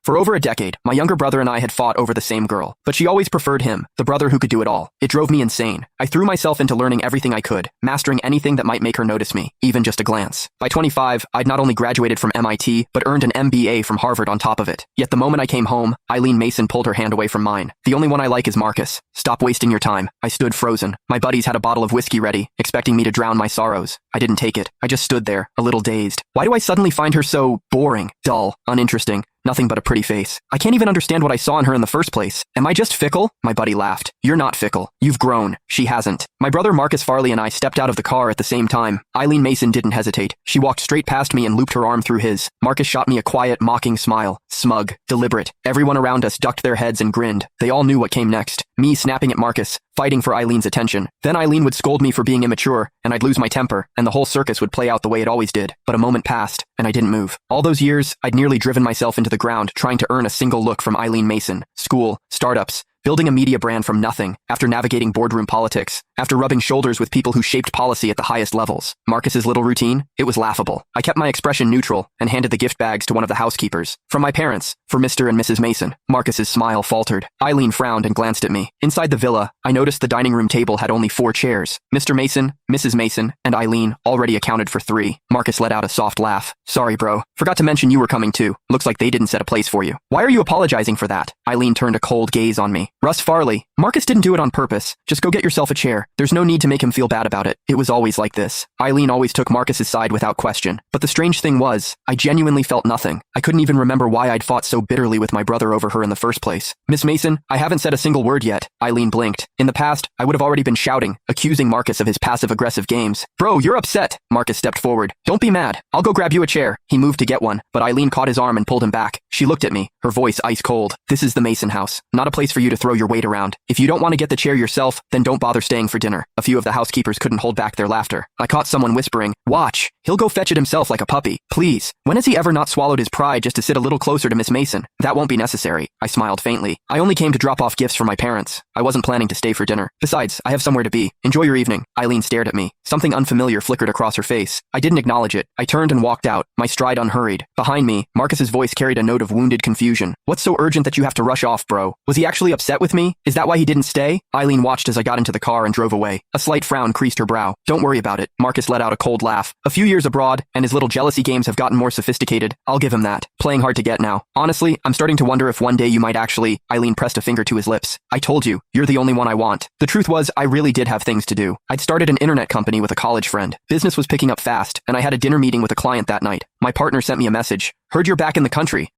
For over a decade, my younger brother and I had fought over the same girl, but she always preferred him, the brother who could do it all. It drove me insane. I threw myself into learning everything I could, mastering anything that might make her notice me, even just a glance. By 25, I'd not only graduated from MIT, but earned an MBA from Harvard on top of it. Yet the moment I came home, Eileen Mason pulled her hand away from mine. The only one I like is Marcus. Stop wasting your time. I stood frozen. My buddies had a bottle of whiskey ready, expecting me to drown my sorrows. I didn't take it. I just stood there, a little dazed. Why do I suddenly find her so boring, dull, uninteresting? Nothing but a pretty face. I can't even understand what I saw in her in the first place. Am I just fickle? My buddy laughed. You're not fickle. You've grown. She hasn't. My brother Marcus Farley and I stepped out of the car at the same time. Eileen Mason didn't hesitate. She walked straight past me and looped her arm through his. Marcus shot me a quiet, mocking smile. Smug. Deliberate. Everyone around us ducked their heads and grinned. They all knew what came next. Me snapping at Marcus, fighting for Eileen's attention. Then Eileen would scold me for being immature, and I'd lose my temper, and the whole circus would play out the way it always did. But a moment passed, and I didn't move. All those years, I'd nearly driven myself into the ground trying to earn a single look from Eileen Mason. School, startups, building a media brand from nothing, after navigating boardroom politics, after rubbing shoulders with people who shaped policy at the highest levels. Marcus's little routine? It was laughable. I kept my expression neutral and handed the gift bags to one of the housekeepers. From my parents, for Mr. and Mrs. Mason. Marcus's smile faltered. Eileen frowned and glanced at me. Inside the villa, I noticed the dining room table had only 4 chairs. Mr. Mason, Mrs. Mason, and Eileen already accounted for 3. Marcus let out a soft laugh. Sorry, bro. Forgot to mention you were coming too. Looks like they didn't set a place for you. Why are you apologizing for that? Eileen turned a cold gaze on me. Russ Farley. Marcus didn't do it on purpose. Just go get yourself a chair. There's no need to make him feel bad about it. It was always like this. Eileen always took Marcus's side without question. But the strange thing was, I genuinely felt nothing. I couldn't even remember why I'd fought so bitterly with my brother over her in the first place. Miss Mason, I haven't said a single word yet. Eileen blinked. In the past, I would have already been shouting, accusing Marcus of his passive-aggressive games. Bro, you're upset. Marcus stepped forward. Don't be mad. I'll go grab you a chair. He moved to get one, but Eileen caught his arm and pulled him back. She looked at me, her voice ice cold. This is the Mason house, not a place for you to throw your weight around. If you don't want to get the chair yourself, then don't bother staying for dinner. A few of the housekeepers couldn't hold back their laughter. I caught someone whispering, watch, he'll go fetch it himself like a puppy. Please. When has he ever not swallowed his pride just to sit a little closer to Miss Mason? That won't be necessary. I smiled faintly. I only came to drop off gifts for my parents. I wasn't planning to stay for dinner. Besides, I have somewhere to be. Enjoy your evening. Eileen stared at me. Something unfamiliar flickered across her face. I didn't acknowledge it. I turned and walked out, my stride unhurried. Behind me, Marcus's voice carried a note of wounded confusion. What's so urgent that you have to rush off, bro? Was he actually upset with me? Is that why he didn't stay? Eileen watched as I got into the car and drove away. A slight frown creased her brow. Don't worry about it. Marcus let out a cold laugh. A few years abroad, and his little jealousy games have gotten more sophisticated. I'll give him that. Playing hard to get now. Honestly, I'm starting to wonder if one day you might actually... Eileen pressed a finger to his lips. I told you, you're the only one I want. The truth was, I really did have things to do. I'd started an internet company with a college friend. Business was picking up fast, and I had a dinner meeting with a client that night. My partner sent me a message. Heard you're back in the country.